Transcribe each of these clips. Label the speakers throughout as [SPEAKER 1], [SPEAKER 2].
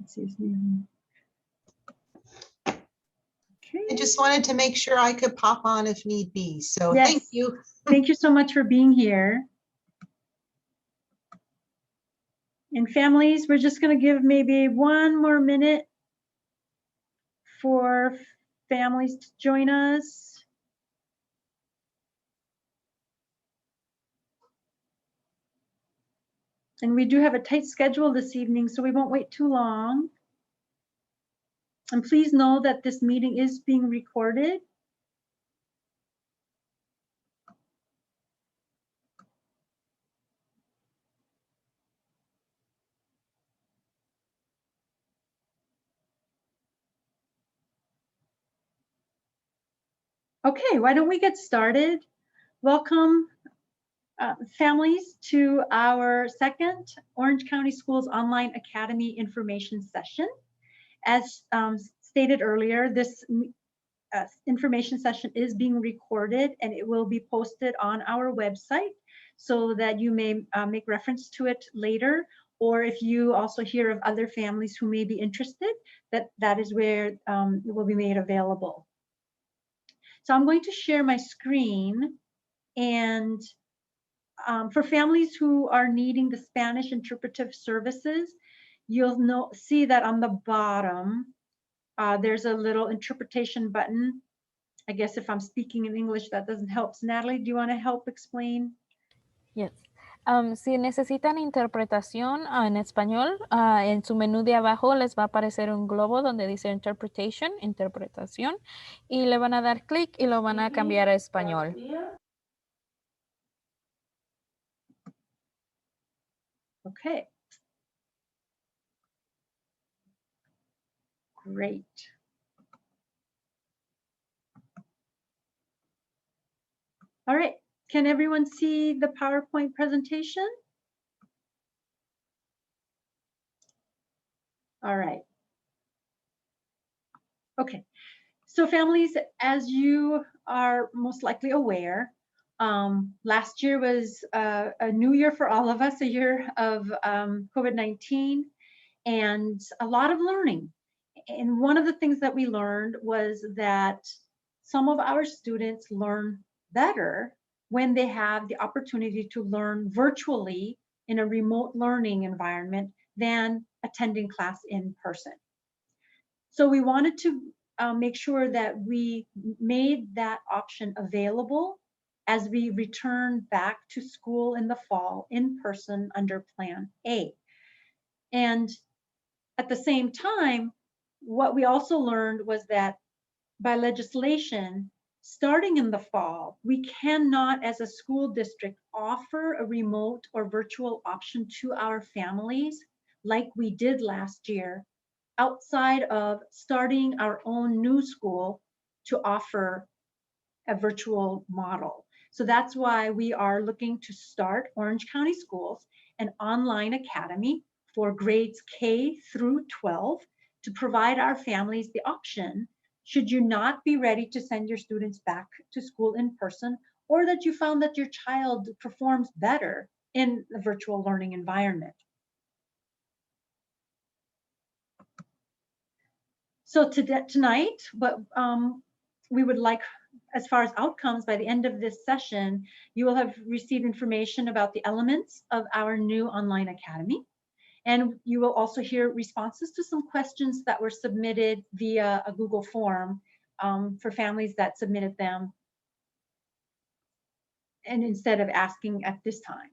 [SPEAKER 1] Let's see his name. Okay.
[SPEAKER 2] I just wanted to make sure I could pop on if need be. So
[SPEAKER 1] Yes.
[SPEAKER 2] thank you.
[SPEAKER 1] Thank you so much for being here. And families, we're just going to give maybe 1 more minute for families to join us. And we do have a tight schedule this evening, so we won't wait too long. And please know that this meeting is being recorded. Okay, why don't we get started? Welcome, families, to our second Orange County Schools Online Academy information session. As stated earlier, this information session is being recorded and it will be posted on our website so that you may make reference to it later, or if you also hear of other families who may be interested, that is where it will be made available. So I'm going to share my screen, and for families who are needing the Spanish interpretive services, you'll see that on the bottom, there's a little interpretation button. I guess if I'm speaking in English, that doesn't help. So Natalie, do you want to help explain?
[SPEAKER 3] Yes. Si necesitan interpretación en español, en su menú de abajo les va a aparecer un globo donde dice Interpretation, interpretación, y le van a dar clic y lo van a cambiar a español.
[SPEAKER 1] Okay. Great. All right. Can everyone see the PowerPoint presentation? All right. Okay. So families, as you are most likely aware, last year was a new year for all of us, a year of COVID-19 and a lot of learning. And one of the things that we learned was that some of our students learn better when they have the opportunity to learn virtually in a remote learning environment than attending class in person. So we wanted to make sure that we made that option available as we return back to school in the fall in person under Plan A. And at the same time, what we also learned was that by legislation, starting in the fall, we cannot, as a school district, offer a remote or virtual option to our families like we did last year, outside of starting our own new school to offer a virtual model. So that's why we are looking to start Orange County Schools an online academy for grades K through 12 to provide our families the option, should you not be ready to send your students back to school in person, or that you found that your child performs better in a virtual learning environment. So tonight, what we would like, as far as outcomes, by the end of this session, you will have received information about the elements of our new online academy. And you will also hear responses to some questions that were submitted via a Google form for families that submitted them, and instead of asking at this time.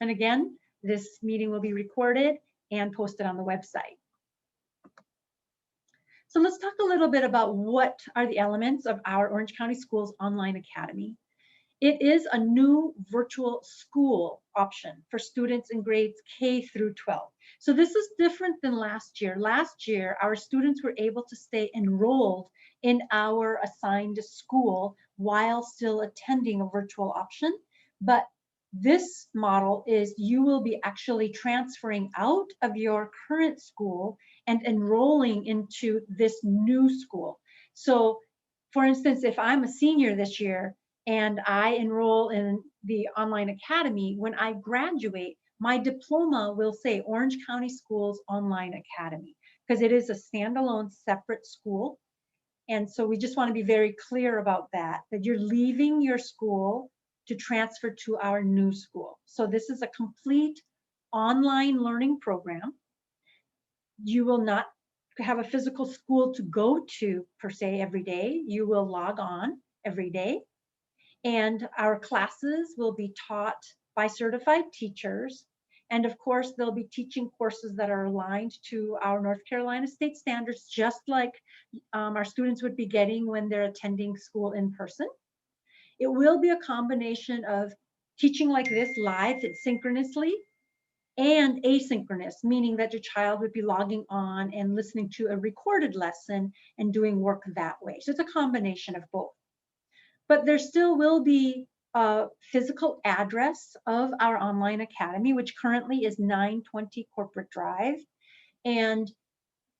[SPEAKER 1] And again, this meeting will be recorded and posted on the website. So let's talk a little bit about what are the elements of our Orange County Schools Online Academy. It is a new virtual school option for students in grades K through 12. So this is different than last year. Last year, our students were able to stay enrolled in our assigned school while still attending a virtual option. But this model is you will be actually transferring out of your current school and enrolling into this new school. So for instance, if I'm a senior this year and I enroll in the online academy, when I graduate, my diploma will say Orange County Schools Online Academy, because it is a standalone separate school. And so we just want to be very clear about that you're leaving your school to transfer to our new school. So this is a complete online learning program. You will not have a physical school to go to per se every day. You will log on every day. And our classes will be taught by certified teachers. And of course, they'll be teaching courses that are aligned to our North Carolina state standards, just like our students would be getting when they're attending school in person. It will be a combination of teaching like this live, synchronously, and asynchronous, meaning that your child would be logging on and listening to a recorded lesson and doing work that way. So it's a combination of both. But there still will be a physical address of our online academy, which currently is 920 Corporate Drive. And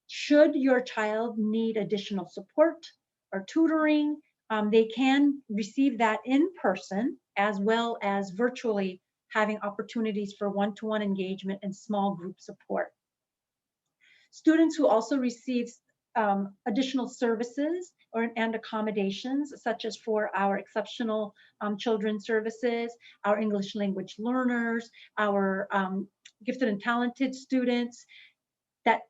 [SPEAKER 1] should your child need additional support or tutoring, they can receive that in person as well as virtually, having opportunities for one-to-one engagement and small group support. Students who also receive additional services and accommodations, such as for our exceptional children services, our English language learners, our gifted and talented students that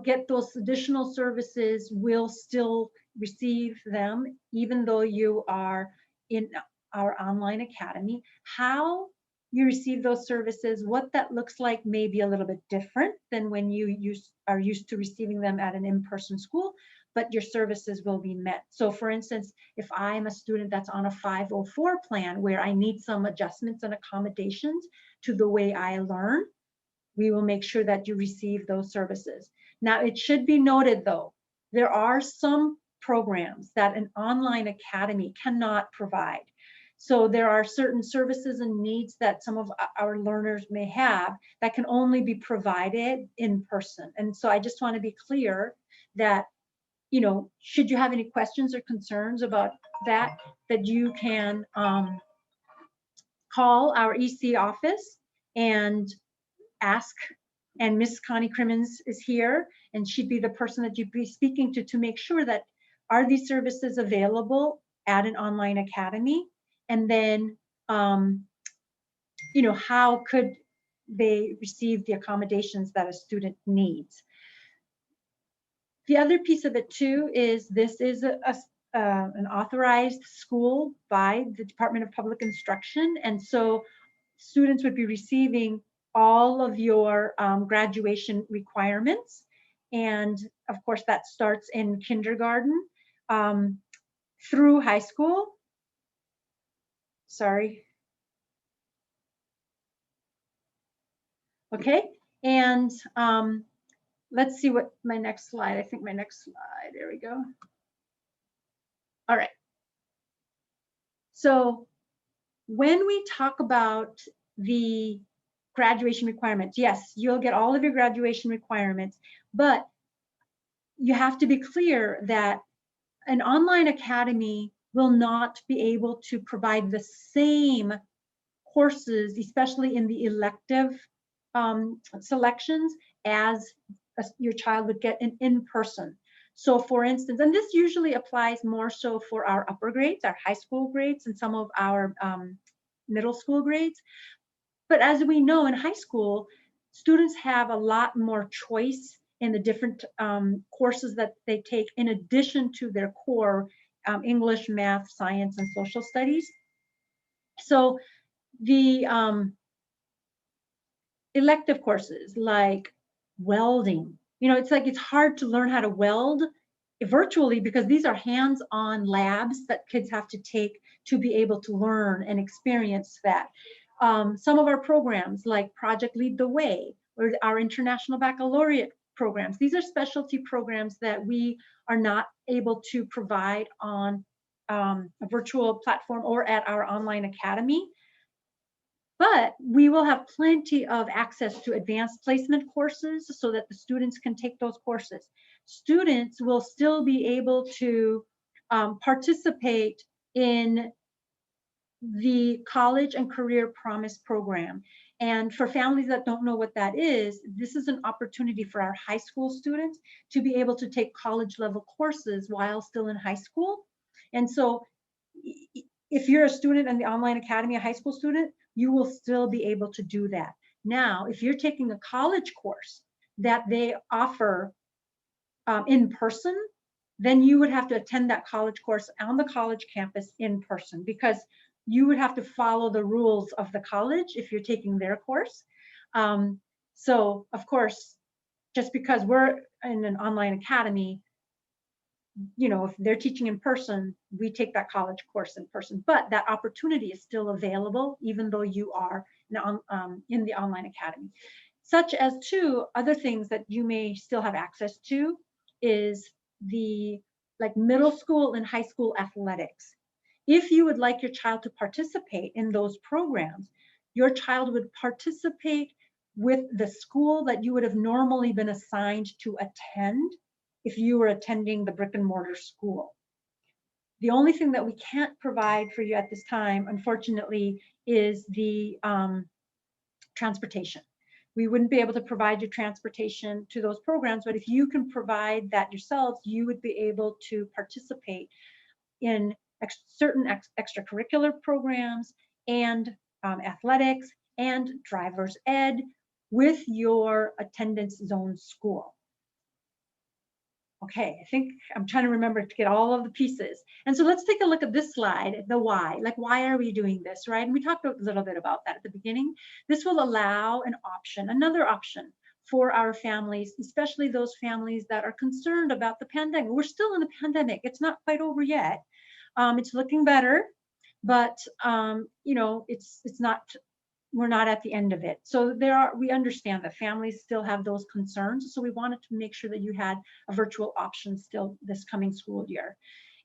[SPEAKER 1] get those additional services will still receive them, even though you are in our online academy. How you receive those services, what that looks like may be a little bit different than when you are used to receiving them at an in-person school, but your services will be met. So for instance, if I'm a student that's on a 504 plan where I need some adjustments and accommodations to the way I learn, we will make sure that you receive those services. Now, it should be noted though, there are some programs that an online academy cannot provide. So there are certain services and needs that some of our learners may have that can only be provided in person. And so I just want to be clear that, should you have any questions or concerns about that you can call our EC office and ask. And Miss Connie Crimmins is here, and she'd be the person that you'd be speaking to make sure that are these services available at an online academy, and then how could they receive the accommodations that a student needs. The other piece of it too is this is an authorized school by the Department of Public Instruction, and so students would be receiving all of your graduation requirements. And of course, that starts in kindergarten through high school. Sorry. Okay, and let's see what my next slide, I think my next slide, there we go. All right. So when we talk about the graduation requirements, yes, you'll get all of your graduation requirements, but you have to be clear that an online academy will not be able to provide the same courses, especially in the elective selections, as your child would get in person. So for instance, and this usually applies more so for our upper grades, our high school grades, and some of our middle school grades. But as we know, in high school, students have a lot more choice in the different courses that they take in addition to their core English, math, science, and social studies. So the elective courses like welding, it's hard to learn how to weld virtually because these are hands-on labs that kids have to take to be able to learn and experience that. Some of our programs like Project Lead the Way or our International Baccalaureate programs, these are specialty programs that we are not able to provide on a virtual platform or at our online academy. But we will have plenty of access to advanced placement courses so that the students can take those courses. Students will still be able to participate in the College and Career Promise program. And for families that don't know what that is, this is an opportunity for our high school students to be able to take college level courses while still in high school. And so if you're a student in the online academy, a high school student, you will still be able to do that. Now, if you're taking a college course that they offer in person, then you would have to attend that college course on the college campus in person, because you would have to follow the rules of the college if you're taking their course. So of course, just because we're in an online academy, you know, if they're teaching in person, we take that college course in person, but that opportunity is still available even though you are in the online academy. Such as two other things that you may still have access to is the like middle school and high school athletics. If you would like your child to participate in those programs, your child would participate with the school that you would have normally been assigned to attend if you were attending the brick and mortar school. The only thing that we can't provide for you at this time, unfortunately, is the transportation. We wouldn't be able to provide you transportation to those programs, but if you can provide that yourselves, you would be able to participate in certain extracurricular programs and athletics and driver's ed with your attendance zone school. Okay, I think I'm trying to remember to get all of the pieces. And so let's take a look at this slide, the why. Like, why are we doing this, right? And we talked a little bit about that at the beginning. This will allow an option, another option for our families, especially those families that are concerned about the pandemic. We're still in the pandemic. It's not quite over yet. It's looking better, but you know, it's not, we're not at the end of it. So we understand that families still have those concerns. So we wanted to make sure that you had a virtual option still this coming school year.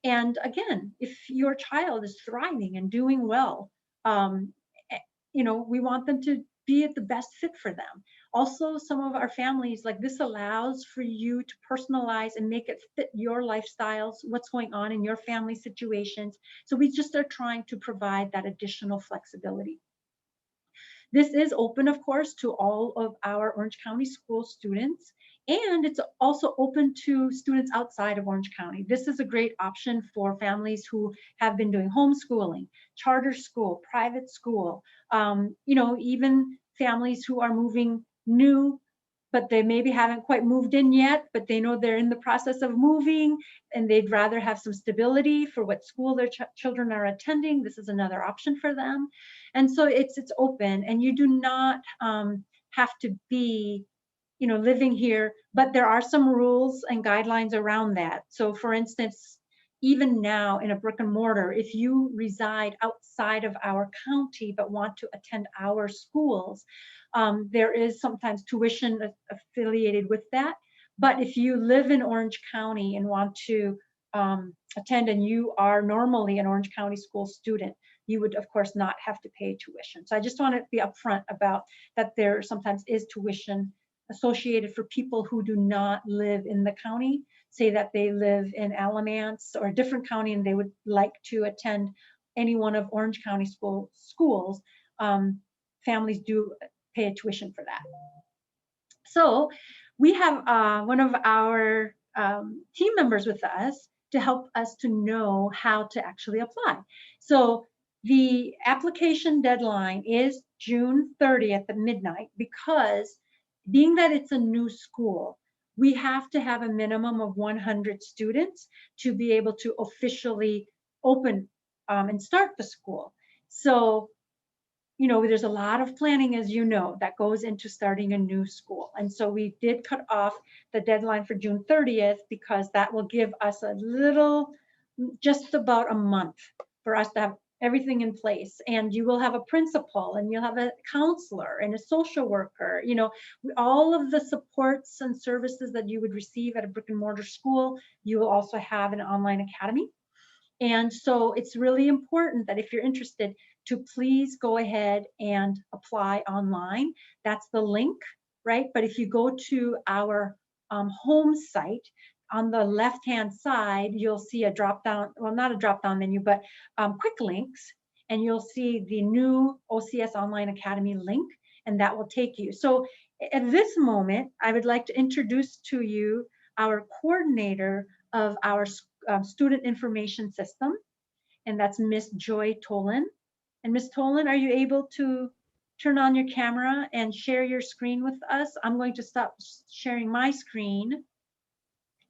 [SPEAKER 1] And again, if your child is thriving and doing well, you know, we want them to be at the best fit for them. Also, some of our families, like this allows for you to personalize and make it fit your lifestyles, what's going on in your family situations. So we just are trying to provide that additional flexibility. This is open, of course, to all of our Orange County school students, and it's also open to students outside of Orange County. This is a great option for families who have been doing homeschooling, charter school, private school, you know, even families who are moving new, but they maybe haven't quite moved in yet, but they know they're in the process of moving and they'd rather have some stability for what school their children are attending. This is another option for them. And so it's open, and you do not have to be, you know, living here, but there are some rules and guidelines around that. So for instance, even now in a brick and mortar, if you reside outside of our county but want to attend our schools, there is sometimes tuition affiliated with that. But if you live in Orange County and want to attend, and you are normally an Orange County school student, you would of course not have to pay tuition. So I just want to be upfront about that. There sometimes is tuition associated for people who do not live in the county, say that they live in Alamance or a different county and they would like to attend any one of Orange County schools. Families do pay a tuition for that. So we have one of our team members with us to help us to know how to actually apply. So the application deadline is June 30th at midnight, because being that it's a new school, we have to have a minimum of 100 students to be able to officially open and start the school. So, you know, there's a lot of planning, as you know, that goes into starting a new school. And so we did cut off the deadline for June 30th because that will give us a little, just about a month for us to have everything in place. And you will have a principal, and you'll have a counselor and a social worker, you know, all of the supports and services that you would receive at a brick and mortar school, you will also have an online academy. And so it's really important that if you're interested, to please go ahead and apply online. That's the link, right? But if you go to our home site, on the left-hand side, you'll see a drop-down, well, not a drop-down menu, but quick links, and you'll see the new OCS Online Academy link. and that will take you. So at this moment, I would like to introduce to you our coordinator of our student information system, and that's Miss Joy Tolan. And Miss Tolan, are you able to turn on your camera and share your screen with us? I'm going to stop sharing my screen.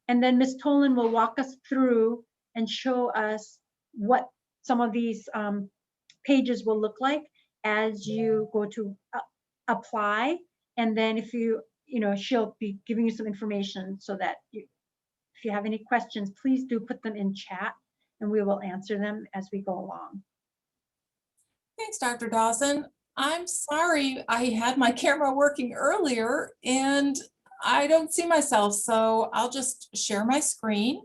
[SPEAKER 1] And then Ms. Tolan will walk us through and show us what some of these pages will look like as you go to apply. And then if she'll be giving you some information so that if you have any questions, please do put them in chat and we will answer them as we go along.
[SPEAKER 4] Thanks, Dr. Dawson. I'm sorry I had my camera working earlier and I don't see myself, so I'll just share my screen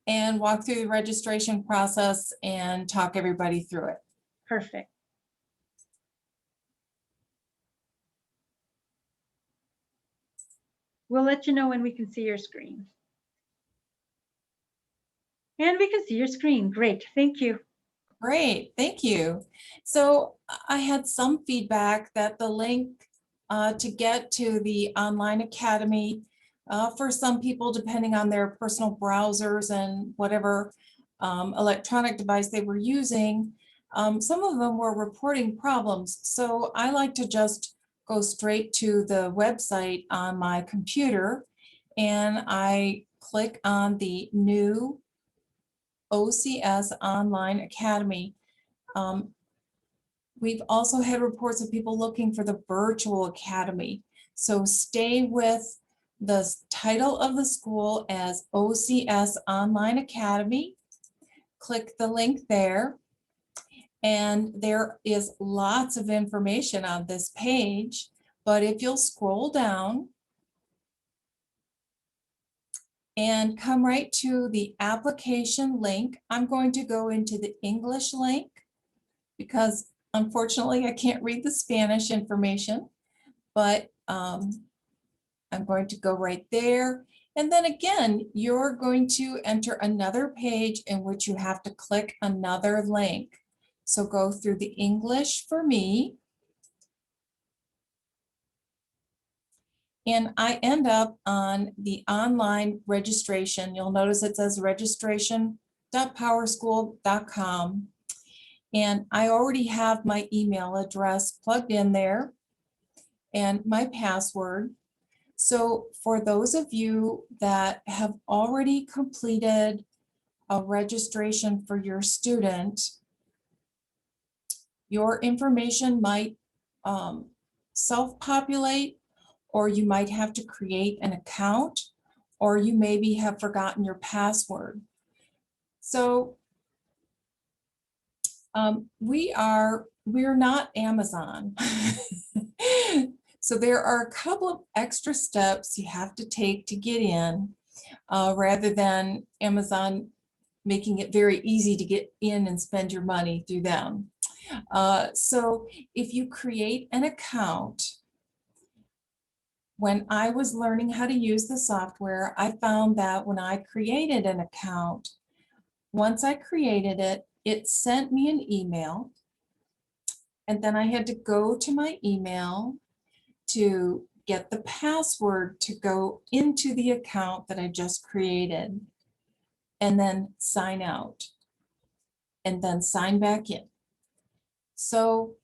[SPEAKER 4] and walk through the registration process and talk everybody through it.
[SPEAKER 1] Perfect. We'll let you know when we can see your screen. And we can see your screen. Great, thank you.
[SPEAKER 4] Great, thank you. So I had some feedback that the link to get to the online academy for some people, depending on their personal browsers and whatever electronic device they were using, some of them were reporting problems. So I like to just go straight to the website on my computer and I click on the new OCS Online Academy. We've also had reports of people looking for the virtual academy. So stay with the title of the school as OCS Online Academy. Click the link there. And there is lots of information on this page, but if you'll scroll down and come right to the application link, I'm going to go into the English link because unfortunately I can't read the Spanish information, but I'm going to go right there. And then again, you're going to enter another page in which you have to click another link. So go through the English for me. And I end up on the online registration. You'll notice it says registration.powerschool.com. And I already have my email address plugged in there and my password. So for those of you that have already completed a registration for your student, your information might self-populate, or you might have to create an account, or you maybe have forgotten your password. So we're not Amazon. So there are a couple of extra steps you have to take to get in, rather than Amazon making it very easy to get in and spend your money through them. So if you create an account, when I was learning how to use the software, I found that when I created an account, once I created it, it sent me an email. And then I had to go to my email to get the password to go into the account that I just created, and then sign out, and then sign back in. So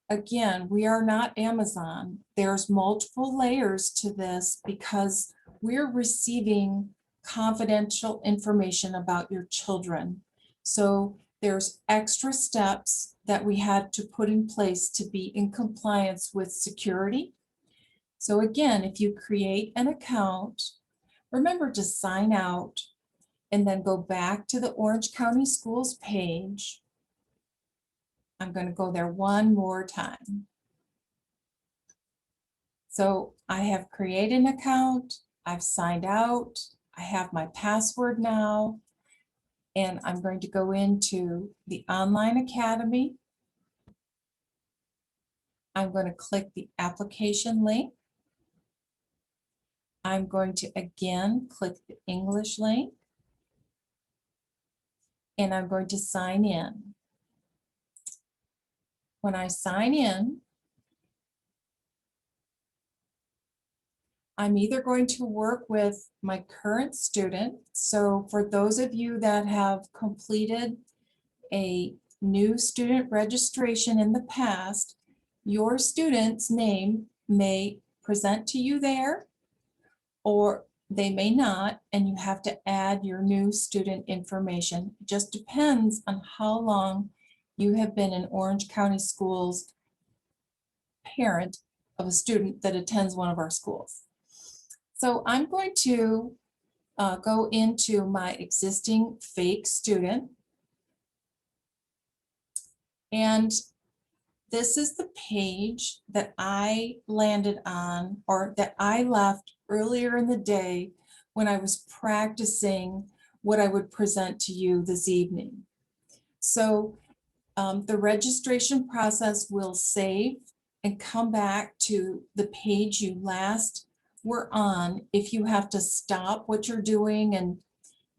[SPEAKER 4] again, we are not Amazon. There's multiple layers to this because we're receiving confidential information about your children. So there's extra steps that we had to put in place to be in compliance with security. So again, if you create an account, remember to sign out and then go back to the Orange County Schools page. I'm going to go there one more time. So I have created an account, I've signed out, I have my password now, and I'm going to go into the Online Academy. I'm going to click the application link. I'm going to again click the English link, and I'm going to sign in. When I sign in, I'm either going to work with my current student. So for those of you that have completed a new student registration in the past, your student's name may present to you there, or they may not, and you have to add your new student information. It just depends on how long you have been in Orange County Schools parent of a student that attends one of our schools. So I'm going to go into my existing fake student. And this is the page that I landed on, or that I left earlier in the day when I was practicing what I would present to you this evening. So the registration process will save and come back to the page you last were on if you have to stop what you're doing and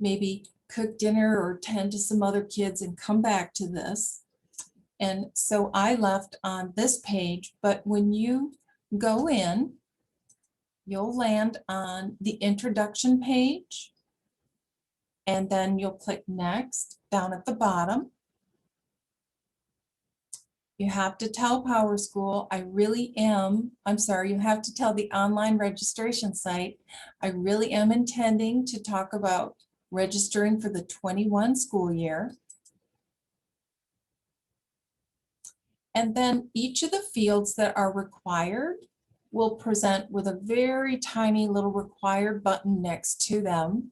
[SPEAKER 4] maybe cook dinner or tend to some other kids and come back to this. And so I left on this page, but when you go in, you'll land on the introduction page, and then you'll click next down at the bottom. You have to tell PowerSchool, you have to tell the online registration site, I really am intending to talk about registering for the 21 school year. And then each of the fields that are required will present with a very tiny little required button next to them.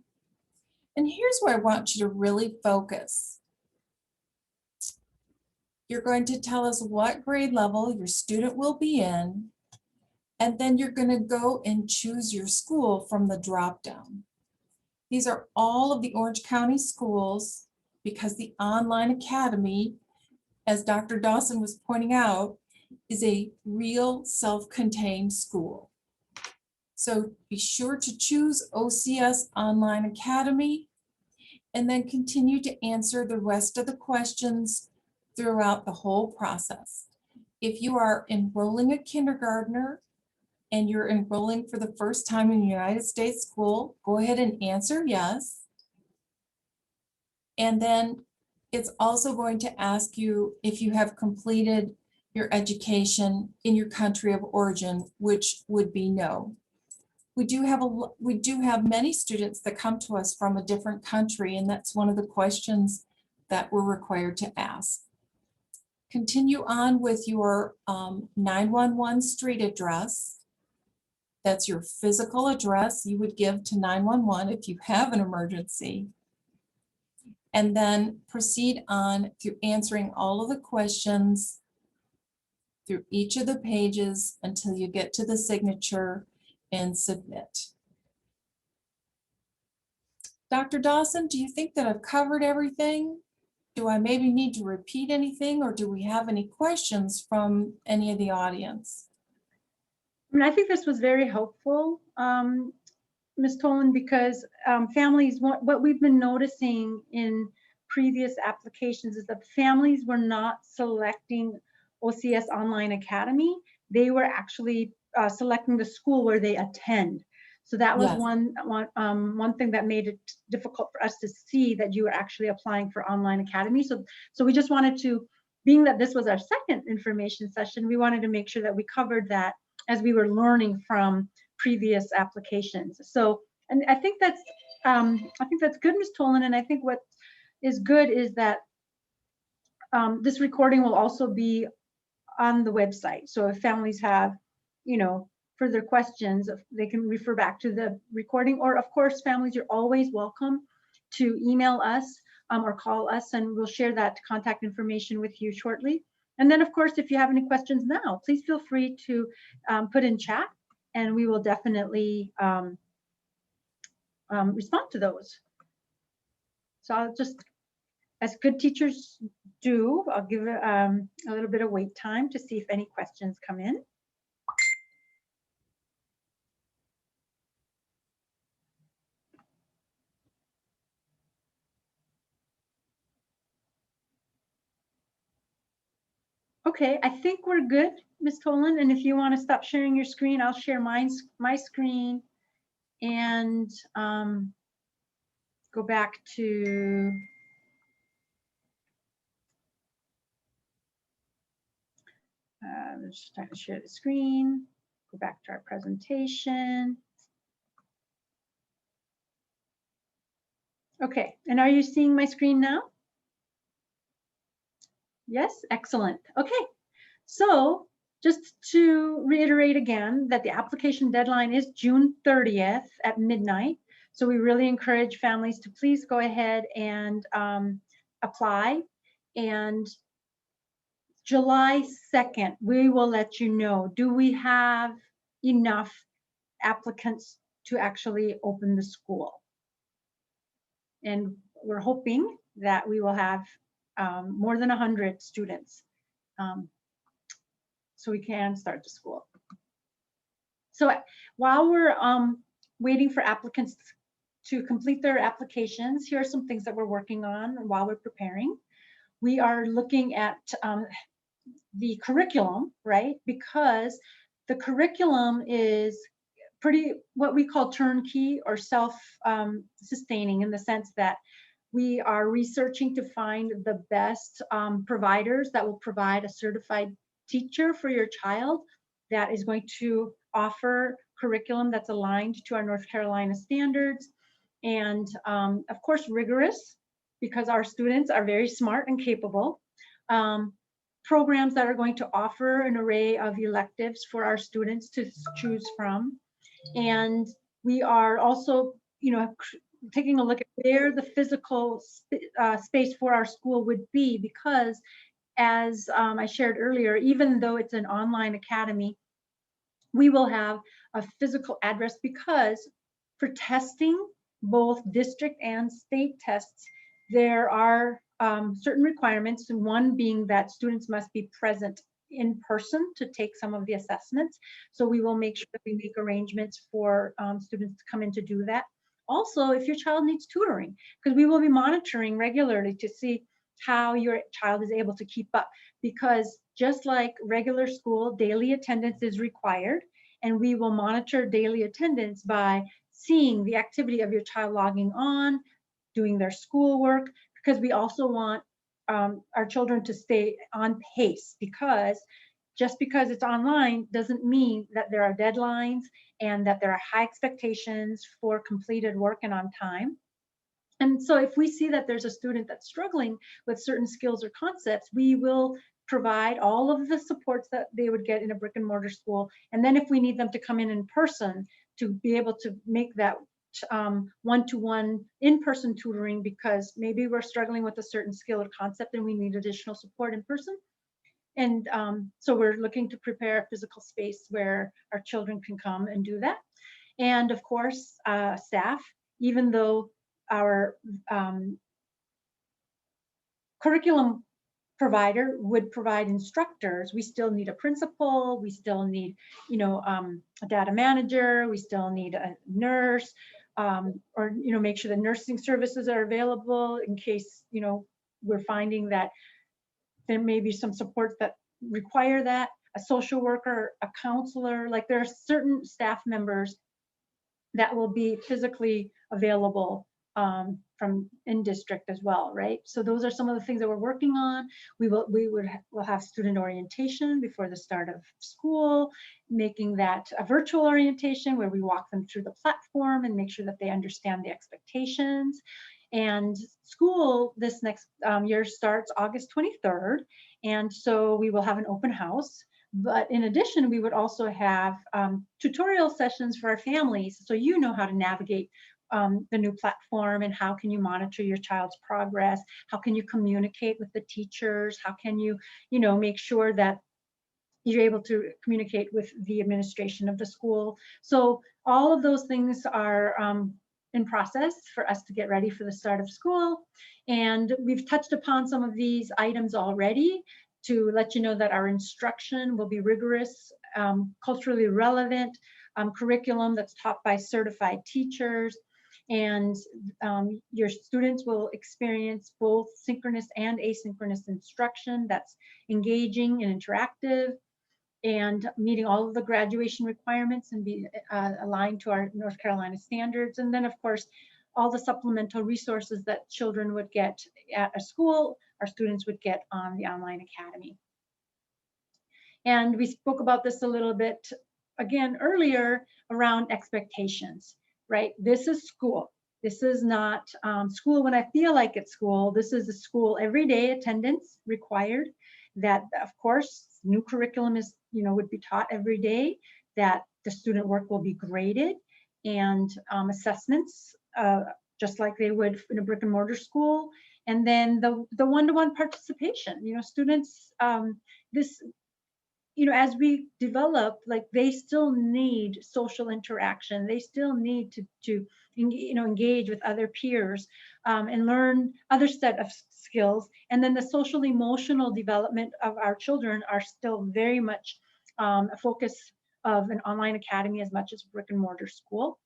[SPEAKER 4] And here's where I want you to really focus. You're going to tell us what grade level your student will be in, and then you're going to go and choose your school from the drop-down. These are all of the Orange County schools, because the online academy, as Dr. Dawson was pointing out, is a real self-contained school. So be sure to choose OCS Online Academy, and then continue to answer the rest of the questions throughout the whole process. If you are enrolling a kindergartner and you're enrolling for the first time in a United States school, go ahead and answer yes. And then it's also going to ask you if you have completed your education in your country of origin, which would be no. We do have many students that come to us from a different country, and that's one of the questions that we're required to ask. Continue on with your 911 street address. That's your physical address you would give to 911 if you have an emergency. And then proceed on through answering all of the questions through each of the pages until you get to the signature and submit. Dr. Dawson, do you think that I've covered everything? Do I maybe need to repeat anything, or do we have any questions from any of the audience?
[SPEAKER 1] I mean, I think this was very helpful, Ms. Tolan, because families, what we've been noticing in previous applications is that families were not selecting OCS Online Academy. They were actually selecting the school where they attend. So that was
[SPEAKER 4] Yes.
[SPEAKER 1] one thing that made it difficult for us to see that you were actually applying for Online Academy. So we just wanted to, being that this was our second information session, we wanted to make sure that we covered that as we were learning from previous applications. So, and I think that's good, Ms. Tolan. And I think what is good is that this recording will also be on the website. So if families have, further questions, they can refer back to the recording. Or of course, families, you're always welcome to email us or call us, and we'll share that contact information with you shortly. And then of course, if you have any questions now, please feel free to put in chat, and we will definitely respond to those. So I'll just, as good teachers do, I'll give it a little bit of wait time to see if any questions come in. Okay, I think we're good, Ms. Tolan. And if you want to stop sharing your screen, I'll share my screen and go back to let's start to share the screen. Go back to our presentation. Okay, and are you seeing my screen now? Yes, excellent. Okay, so just to reiterate again that the application deadline is June 30th at midnight. So we really encourage families to please go ahead and apply. And July 2nd, we will let you know, do we have enough applicants to actually open the school? And we're hoping that we will have more than 100 students so we can start the school. So while we're waiting for applicants to complete their applications, here are some things that we're working on while we're preparing. We are looking at the curriculum, right? Because the curriculum is pretty what we call turnkey or self-sustaining in the sense that we are researching to find the best providers that will provide a certified teacher for your child that is going to offer curriculum that's aligned to our North Carolina standards and of course rigorous because our students are very smart and capable. Programs that are going to offer an array of electives for our students to choose from. And we are also, taking a look at where the physical space for our school would be, because as I shared earlier, even though it's an online academy, we will have a physical address because for testing, both district and state tests, there are certain requirements, and one being that students must be present in person to take some of the assessments. So we will make sure that we make arrangements for students to come in to do that. Also, if your child needs tutoring, because we will be monitoring regularly to see how your child is able to keep up, because just like regular school, daily attendance is required, and we will monitor daily attendance by seeing the activity of your child logging on, doing their schoolwork, because we also want our children to stay on pace, because just because it's online doesn't mean that there are deadlines and that there are high expectations for completed work and on time. And so if we see that there's a student that's struggling with certain skills or concepts, we will provide all of the supports that they would get in a brick and mortar school. And then if we need them to come in person to be able to make that one-to-one in-person tutoring, because maybe we're struggling with a certain skill or concept and we need additional support in person. And so we're looking to prepare a physical space where our children can come and do that. And of course, staff, even though our curriculum provider would provide instructors, we still need a principal, we still need, a data manager, we still need a nurse, or, make sure the nursing services are available in case, we're finding that there may be some supports that require that, a social worker, a counselor, like there are certain staff members that will be physically available from in district as well, right? So those are some of the things that we're working on. We'll have student orientation before the start of school, making that a virtual orientation where we walk them through the platform and make sure that they understand the expectations. And school this next year starts August 23rd. And so we will have an open house. But in addition, we would also have tutorial sessions for our families, so you know how to navigate the new platform and how can you monitor your child's progress, how can you communicate with the teachers, how can you, make sure that you're able to communicate with the administration of the school. So all of those things are in process for us to get ready for the start of school. And we've touched upon some of these items already to let you know that our instruction will be rigorous, culturally relevant curriculum that's taught by certified teachers. And your students will experience both synchronous and asynchronous instruction that's engaging and interactive and meeting all of the graduation requirements and be aligned to our North Carolina standards. And then, of course, all the supplemental resources that children would get at a school, our students would get on the online academy. And we spoke about this a little bit again earlier around expectations, right? This is school. This is not school when I feel like it's school. This is a school every day attendance required. That, of course, new curriculum is, would be taught every day, that the student work will be graded, and assessments, just like they would in a brick and mortar school. And then the one-to-one participation, students, this, as we develop, like, they still need social interaction. They still need to engage with other peers and learn other set of skills. And then the social emotional development of our children are still very much a focus of an online academy as much as brick and mortar school.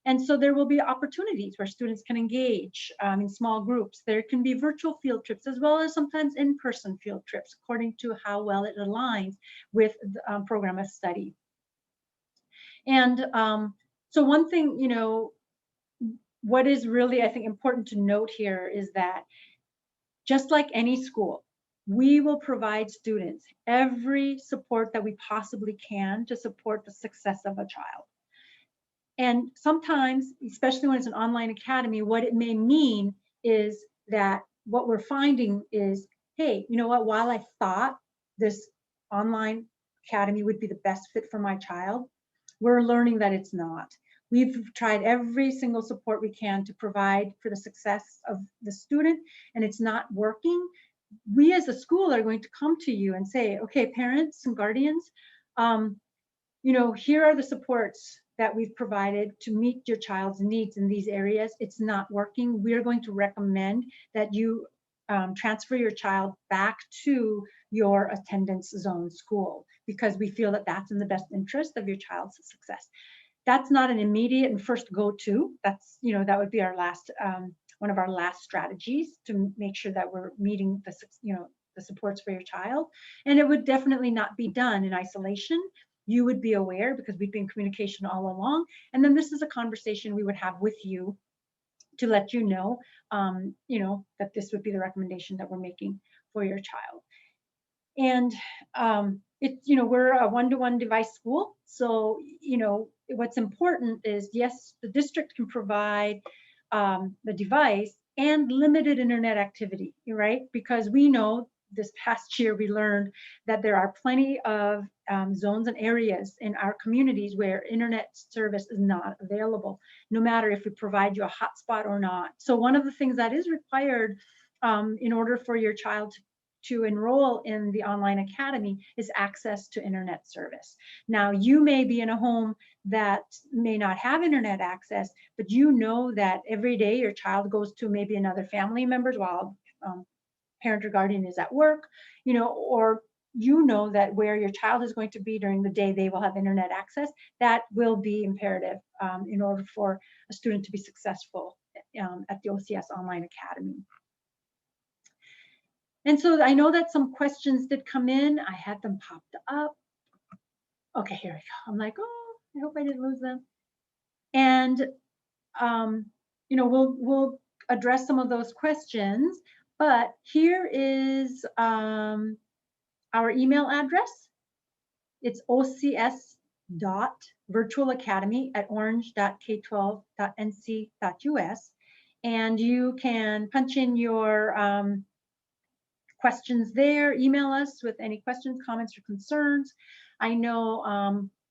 [SPEAKER 1] And so there will be opportunities where students can engage in small groups. There can be virtual field trips as well as sometimes in-person field trips, according to how well it aligns with the program of study. And so one thing, what is really, I think, important to note here is that just like any school, we will provide students every support that we possibly can to support the success of a child. And sometimes, especially when it's an online academy, what it may mean is that what we're finding is, hey, you know what, while I thought this online academy would be the best fit for my child, we're learning that it's not. We've tried every single support we can to provide for the success of the student, and it's not working. We as a school are going to come to you and say, okay, parents and guardians, here are the supports that we've provided to meet your child's needs in these areas. It's not working. We're going to recommend that you transfer your child back to your attendance zone school, because we feel that that's in the best interest of your child's success. That's not an immediate and first go-to. That's, that would be our last, one of our last strategies to make sure that we're meeting the, the supports for your child. And it would definitely not be done in isolation. You would be aware because we've been in communication all along. And then this is a conversation we would have with you to let you know, that this would be the recommendation that we're making for your child. And we're a one-to-one device school. So, what's important is, yes, the district can provide the device and limited internet activity, right? Because we know this past year we learned that there are plenty of zones and areas in our communities where internet service is not available, no matter if we provide you a hotspot or not. So one of the things that is required in order for your child to enroll in the online academy is access to internet service. Now, you may be in a home that may not have internet access, but that every day your child goes to maybe another family member's while parent or guardian is at work, or that where your child is going to be during the day, they will have internet access. That will be imperative in order for a student to be successful at the OCS Online Academy. And so I know that some questions did come in. I had them popped up. Okay, here we go. I'm like, oh, I hope I didn't lose them. And we'll address some of those questions. But here is our email address. It's ocs.virtualacademy@orange.k12.nc.us. And you can punch in your questions there, email us with any questions, comments, or concerns. I know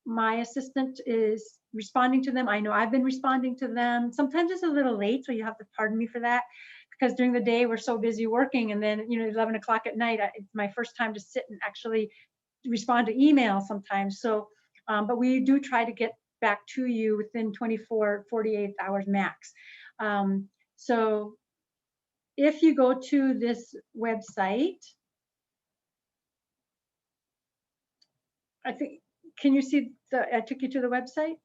[SPEAKER 1] my assistant is responding to them. I know I've been responding to them. Sometimes it's a little late, so you have to pardon me for that, because during the day we're so busy working, and then 11 o'clock at night, it's my first time to sit and actually respond to email sometimes. So, but we do try to get back to you within 24, 48 hours max. So if you go to this website, I think, can you see I took you to the website?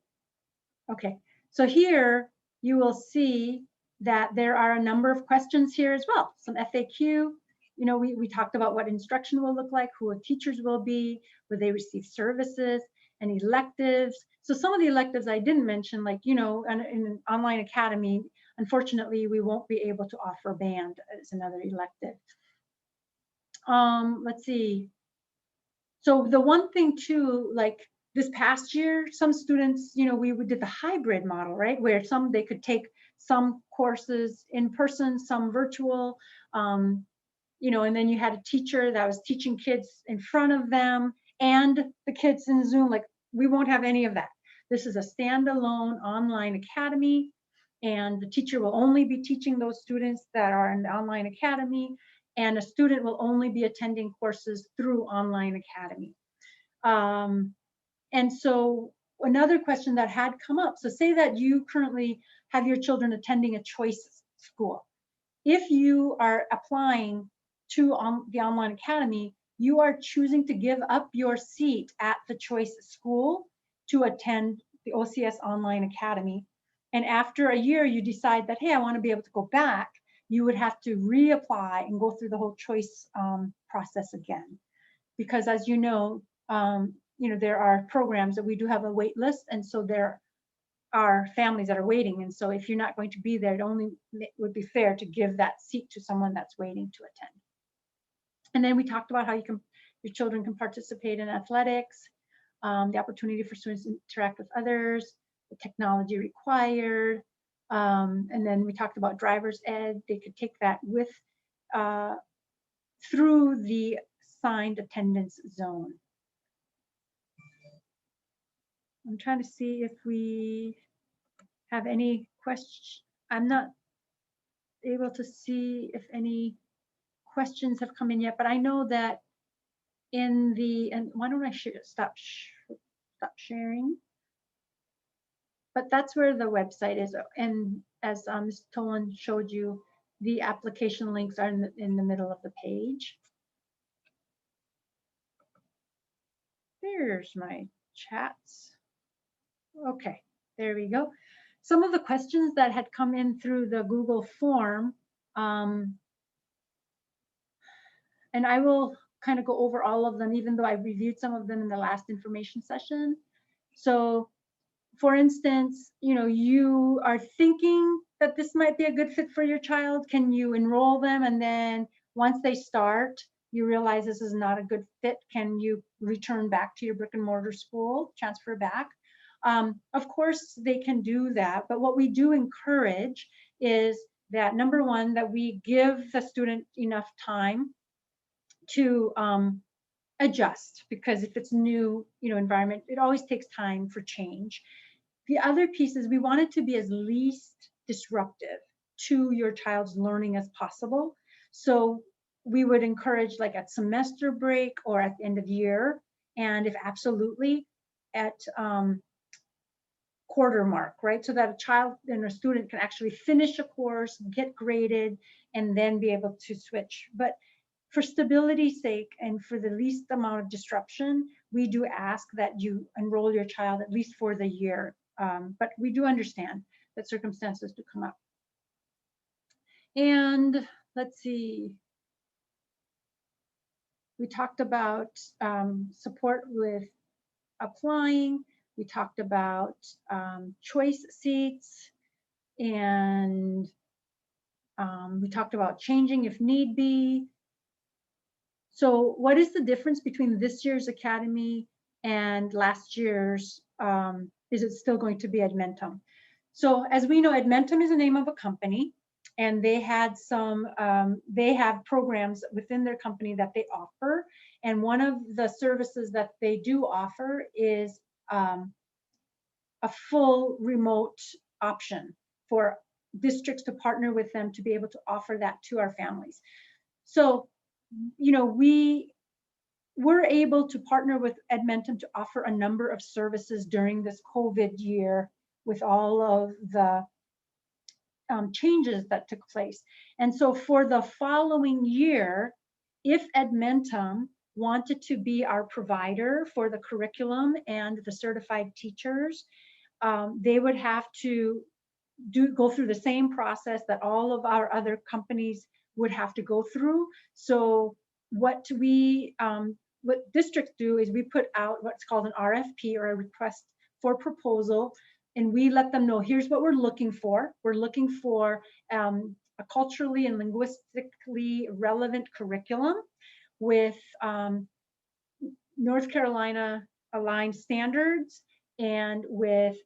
[SPEAKER 1] Okay, so here you will see that there are a number of questions here as well. Some FAQ. You know, we talked about what instruction will look like, who teachers will be, will they receive services, and electives. So some of the electives I didn't mention, like, you know, in an online academy, unfortunately, we won't be able to offer band as another elective. Let's see. So the one thing too, like this past year, some students, you know, we did the hybrid model, right? Where they could take some courses in person, some virtual, you know, and then you had a teacher that was teaching kids in front of them and the kids in Zoom. Like, we won't have any of that. This is a standalone online academy, and the teacher will only be teaching those students that are in the online academy, and a student will only be attending courses through online academy. And so another question that had come up, so say that you currently have your children attending a choice school. If you are applying to the online academy, you are choosing to give up your seat at the choice school to attend the OCS online academy. And after a year, you decide that, hey, I want to be able to go back, you would have to reapply and go through the whole choice process again. Because as you know, there are programs that we do have a wait list, and so there are families that are waiting. And so if you're not going to be there, it only would be fair to give that seat to someone that's waiting to attend. And then we talked about how your children can participate in athletics, the opportunity for students to interact with others, the technology required. And then we talked about driver's ed. They could take that with through the assigned attendance zone. I'm trying to see if we have any questions. I'm not able to see if any questions have come in yet, but I know that and why don't I stop sharing? But that's where the website is. And as Ms. Tolan showed you, the application links are in the middle of the page. There's my chats. Okay, there we go. Some of the questions that had come in through the Google form, and I will kind of go over all of them, even though I reviewed some of them in the last information session. So for instance, you are thinking that this might be a good fit for your child. Can you enroll them? And then once they start, you realize this is not a good fit. Can you return back to your brick and mortar school, transfer back? Of course, they can do that. But what we do encourage is that, number one, that we give the student enough time to adjust, because if it's new, environment, it always takes time for change. The other piece is we want it to be as least disruptive to your child's learning as possible. So we would encourage, like, at semester break or at the end of year, and if absolutely at quarter mark, right? So that a child and a student can actually finish a course, get graded, and then be able to switch. But for stability's sake and for the least amount of disruption, we do ask that you enroll your child at least for the year. But we do understand that circumstances do come up. And let's see. We talked about support with applying. We talked about choice seats, and we talked about changing if need be. So what is the difference between this year's academy and last year's? Is it still going to be Edmentum? So as we know, Edmentum is the name of a company, and they had they have programs within their company that they offer. And one of the services that they do offer is a full remote option for districts to partner with them to be able to offer that to our families. So, we're able to partner with Edmentum to offer a number of services during this COVID year with all of the changes that took place. And so for the following year, if Edmentum wanted to be our provider for the curriculum and the certified teachers, they would have to go through the same process that all of our other companies would have to go through. So what districts do is we put out what's called an RFP, or a request for proposal, and we let them know, here's what we're looking for. We're looking for a culturally and linguistically relevant curriculum with North Carolina aligned standards, and with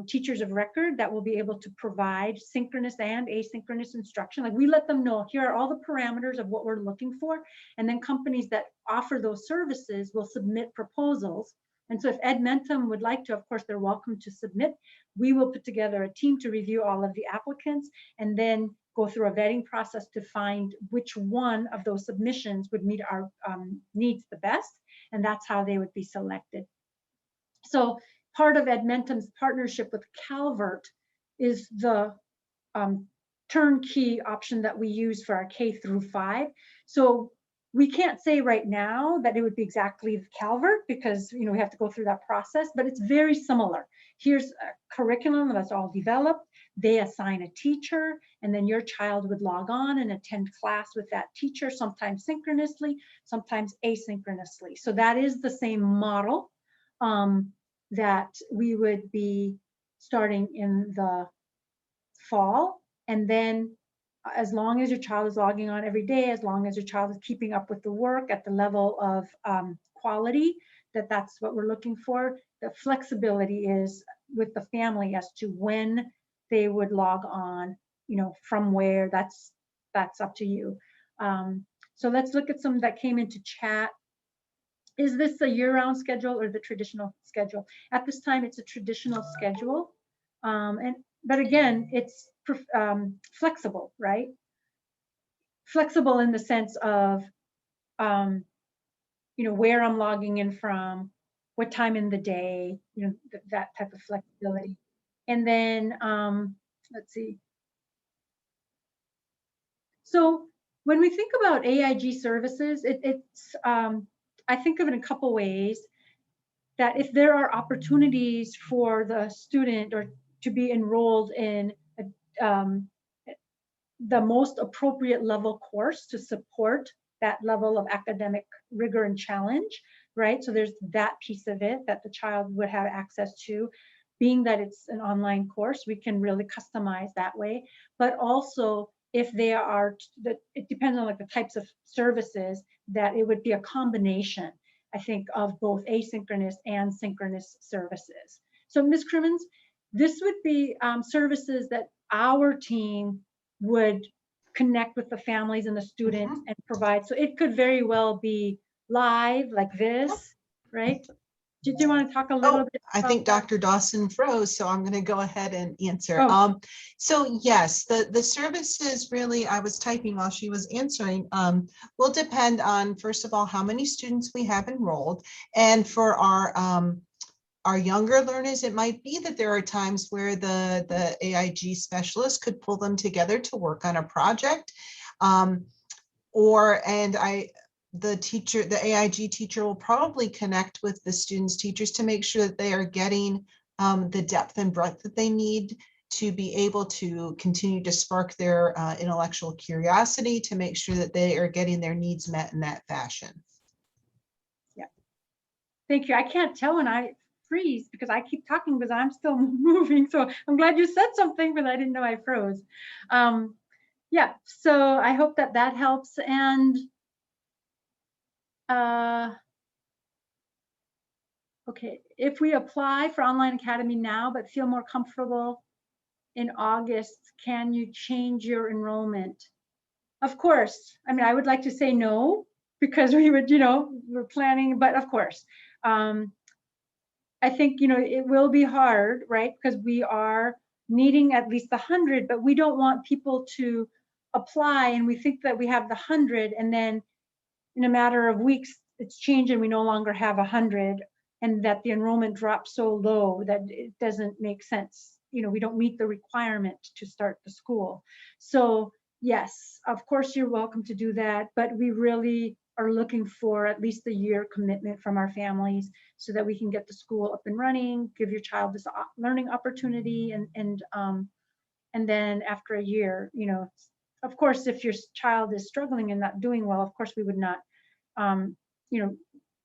[SPEAKER 1] teachers of record that will be able to provide synchronous and asynchronous instruction. Like, we let them know, here are all the parameters of what we're looking for. And then companies that offer those services will submit proposals. And so if Edmentum would like to, of course, they're welcome to submit. We will put together a team to review all of the applicants, and then go through a vetting process to find which one of those submissions would meet our needs the best. And that's how they would be selected. So part of Edmentum's partnership with Calvert is the turnkey option that we use for our K through 5. So we can't say right now that it would be exactly Calvert, because we have to go through that process, but it's very similar. Here's a curriculum that's all developed. They assign a teacher, and then your child would log on and attend class with that teacher, sometimes synchronously, sometimes asynchronously. So that is the same model that we would be starting in the fall. And then as long as your child is logging on every day, as long as your child is keeping up with the work at the level of quality, that's what we're looking for. The flexibility is with the family as to when they would log on, from where, that's up to you. So let's look at some that came into chat. Is this a year-round schedule or the traditional schedule? At this time, it's a traditional schedule. But again, it's flexible, right? Flexible in the sense of, where I'm logging in from, what time in the day, that type of flexibility. And then, let's see. So when we think about AIG services, it's I think of it in a couple ways. That if there are opportunities for the student or to be enrolled in the most appropriate level course to support that level of academic rigor and challenge, right? So there's that piece of it that the child would have access to. Being that it's an online course, we can really customize that way. But also, if they are, it depends on like the types of services, that it would be a combination, I think, of both asynchronous and synchronous services. So Ms. Crimmins, this would be services that our team would connect with the families and the students and provide. So it could very well be live like this, right? Did you want to talk a little bit?
[SPEAKER 2] I think Dr. Dawson froze, so I'm going to go ahead and answer.
[SPEAKER 1] Oh.
[SPEAKER 2] So yes, the services really, I was typing while she was answering, will depend on, first of all, how many students we have enrolled. And for our younger learners, it might be that there are times where the AIG specialist could pull them together to work on a project. The AIG teacher will probably connect with the students' teachers to make sure that they are getting the depth and breadth that they need to be able to continue to spark their intellectual curiosity, to make sure that they are getting their needs met in that fashion.
[SPEAKER 1] Yeah. Thank you. I can't tell when I freeze because I keep talking because I'm still moving. So I'm glad you said something, but I didn't know I froze. Yeah, so I hope that helps. And okay, if we apply for Online Academy now but feel more comfortable in August, can you change your enrollment? Of course. I mean, I would like to say no, because we would, we're planning, but of course. I think, it will be hard, right? Because we are needing at least 100, but we don't want people to apply and we think that we have the 100, and then in a matter of weeks, it's changed and we no longer have 100, and that the enrollment drops so low that it doesn't make sense. We don't meet the requirement to start the school. So yes, of course, you're welcome to do that, but we really are looking for at least a year commitment from our families so that we can get the school up and running, give your child this learning opportunity, and And then after a year, you know, of course, if your child is struggling and not doing well, of course, we would not, you know,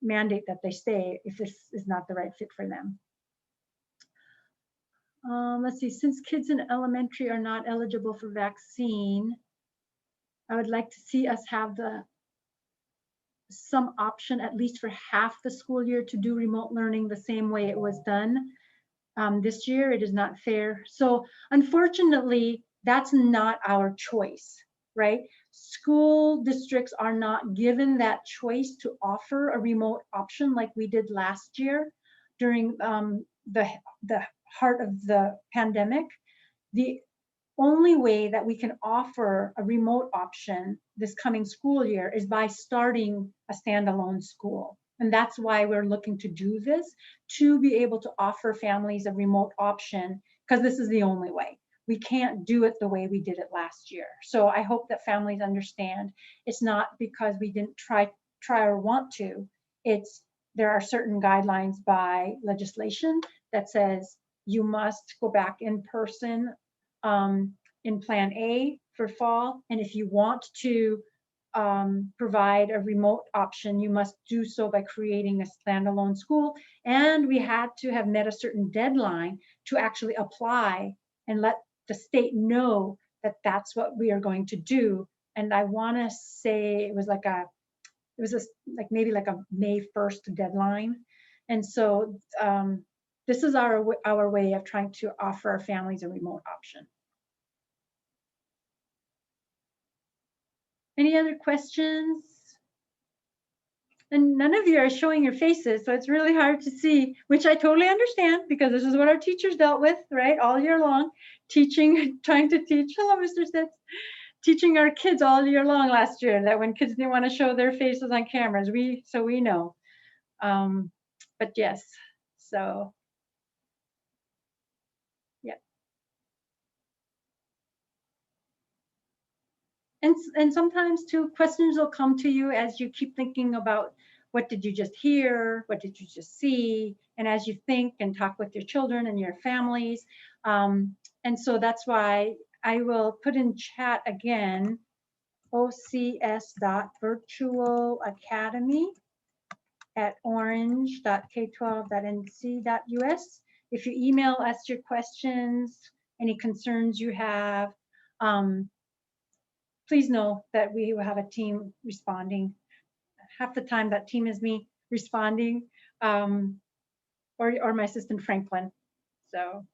[SPEAKER 1] mandate that they stay if this is not the right fit for them. Let's see, since kids in elementary are not eligible for vaccine, I would like to see us have some option, at least for half the school year, to do remote learning the same way it was done this year. It is not fair. So unfortunately, that's not our choice, right? School districts are not given that choice to offer a remote option like we did last year during the heart of the pandemic. The only way that we can offer a remote option this coming school year is by starting a standalone school. And that's why we're looking to do this, to be able to offer families a remote option, because this is the only way. We can't do it the way we did it last year. So I hope that families understand it's not because we didn't try or want to. It's there are certain guidelines by legislation that says you must go back in person in Plan A for fall. And if you want to provide a remote option, you must do so by creating a standalone school. And we had to have met a certain deadline to actually apply and let the state know that that's what we are going to do. And I want to say it was like maybe like a May 1st deadline. And so this is our way of trying to offer our families a remote option. Any other questions? And none of you are showing your faces, so it's really hard to see, which I totally understand, because this is what our teachers dealt with, right, all year long, teaching, trying to teach. Hello, Mr. Sitz. Teaching our kids all year long last year that when kids didn't want to show their faces on cameras, so we know. But yes, so yeah. And sometimes too, questions will come to you as you keep thinking about what did you just hear, what did you just see, and as you think and talk with your children and your families. And so that's why I will put in chat again, ocs.virtualacademy@orange.k12.nc.us. If you email us your questions, any concerns you have, please know that we will have a team responding. Half the time that team is me responding, or my assistant Franklin. So,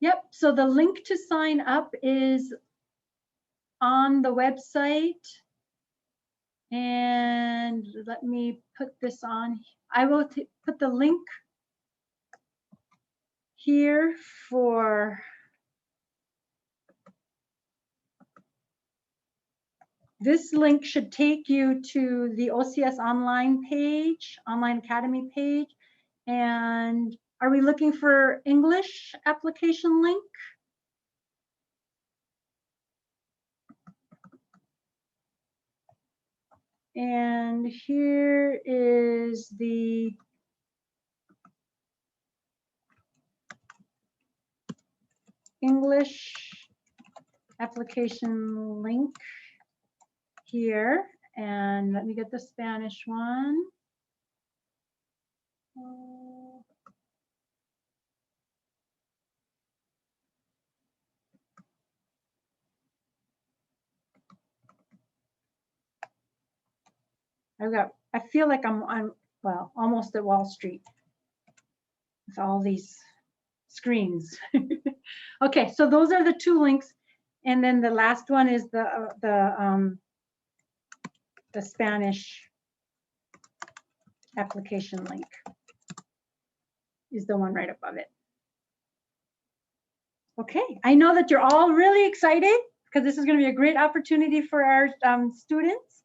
[SPEAKER 1] yep, so the link to sign up is on the website. And let me put this on. I will put the link here for this. Link should take you to the OCS online page, Online Academy page. And are we looking for English application link? And here is the English application link here. And let me get the Spanish one. I feel like I'm well, almost at Wall Street with all these screens. Okay, so those are the two links. And then the last one is the Spanish application link is the one right above it. Okay, I know that you're all really excited because this is going to be a great opportunity for our students.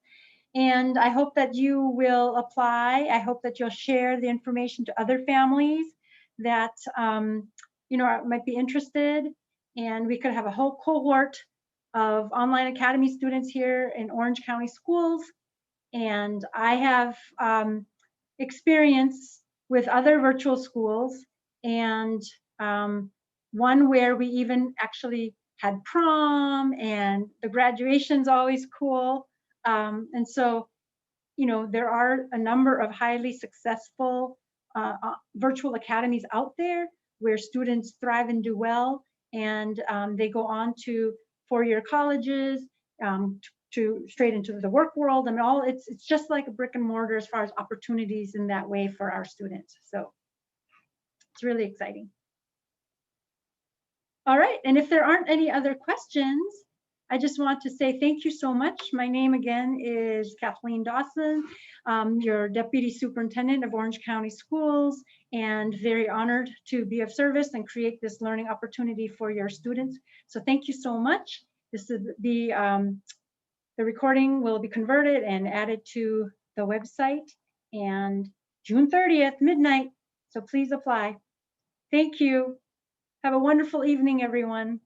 [SPEAKER 1] And I hope that you will apply. I hope that you'll share the information to other families that you know, might be interested. And we could have a whole cohort of Online Academy students here in Orange County schools. And I have experience with other virtual schools, and one where we even actually had prom, and the graduation's always cool. And so, you know, there are a number of highly successful virtual academies out there where students thrive and do well, and they go on to four-year colleges, to straight into the work world, and all. It's just like a brick and mortar as far as opportunities in that way for our students. So it's really exciting. All right, and if there aren't any other questions, I just want to say thank you so much. My name again is Kathleen Dawson, your Deputy Superintendent of Orange County Schools, and very honored to be of service and create this learning opportunity for your students. So thank you so much. This is the recording will be converted and added to the website, and June 30th, midnight. So please apply. Thank you. Have a wonderful evening, everyone.